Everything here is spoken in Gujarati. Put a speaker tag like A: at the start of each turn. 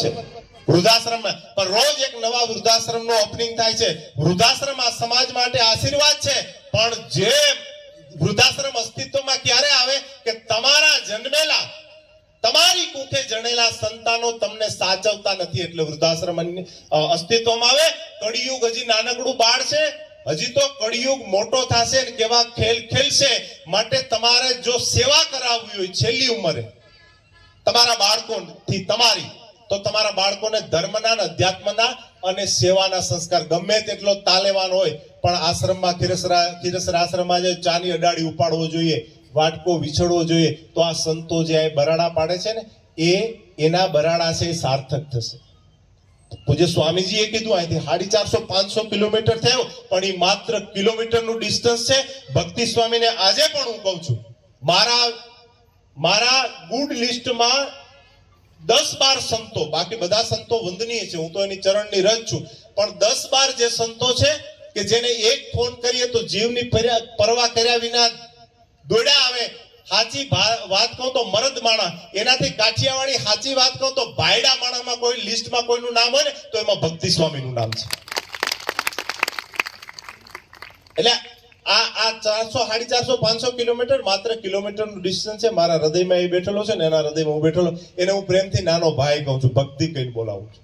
A: છે વૃદ્ધાશ્રમમાં, પણ રોજ એક નવા વૃદ્ધાશ્રમનો ઓપનિંગ થાય છે. વૃદ્ધાશ્રમ આ સમાજ માટે આશીર્વાદ છે, પણ જે વૃદ્ધાશ્રમ અસ્તિત્વમાં ક્યારે આવે કે તમારા જન્મેલા, તમારી કુખે જણેલા સંતાનો તમને સાચવતા નથી, એટલે વૃદ્ધાશ્રમ અસ્તિત્વમાં આવે. કળિયુગ હજી નાનકડું બાળ છે, હજી તો કળિયુગ મોટો થશે ને કેવા ખેલ ખેલશે. માટે તમારે જો સેવા કરાવવી હોય છેલ્લી ઉંમરે તમારા બાળકોથી તમારી, તો તમારા બાળકોને ધર્મના, અધ્યાત્મના અને સેવાના સંસ્કાર ગમે તેટલો તાલેવાનો હોય, પણ આશ્રમમાં ખીરસરા આશ્રમમાં જે ચાની અડાડી ઉપાડવો જોઈએ, વાટકો વિછળવો જોઈએ, તો આ સંતો જે આ બરાડા પાડે છે ને, એના બરાડા છે એ સાર્થક થશે. પૂજ્ય સ્વામીજીએ કીધું અહીંથી 450-500 કિલોમીટર થયો, પણ એ માત્ર કિલોમીટરનું ડિસ્ટન્સ છે. ભક્તિ સ્વામીને આજે પણ હું કહું છું, મારા ગુડ લિસ્ટમાં 10-12 સંતો, બાકી બધા સંતો વંદનીય છે, હું તો એની ચરણની રજ છું, પણ 10-12 જે સંતો છે કે જેને એક ફોન કરીએ તો જીવની પરવા કર્યા વિના દોડ્યા આવે. સાચી વાત કહું તો મરદ માણા, એનાથી કાઠિયાવાડી સાચી વાત કહું તો ભાયડા માણામાં કોઈ લિસ્ટમાં કોઈનું નામ હોય ને તો એમાં ભક્તિ સ્વામીનું નામ છે. એટલે આ 400-450-500 કિલોમીટર માત્ર કિલોમીટરનું ડિસ્ટન્સ છે. મારા હૃદયમાં એ બેઠેલો છે ને, એના હૃદયમાં હું બેઠેલો, એને હું પ્રેમથી નાનો ભાઈ કહું છું, ભક્તિ કહીને બોલાવું છું.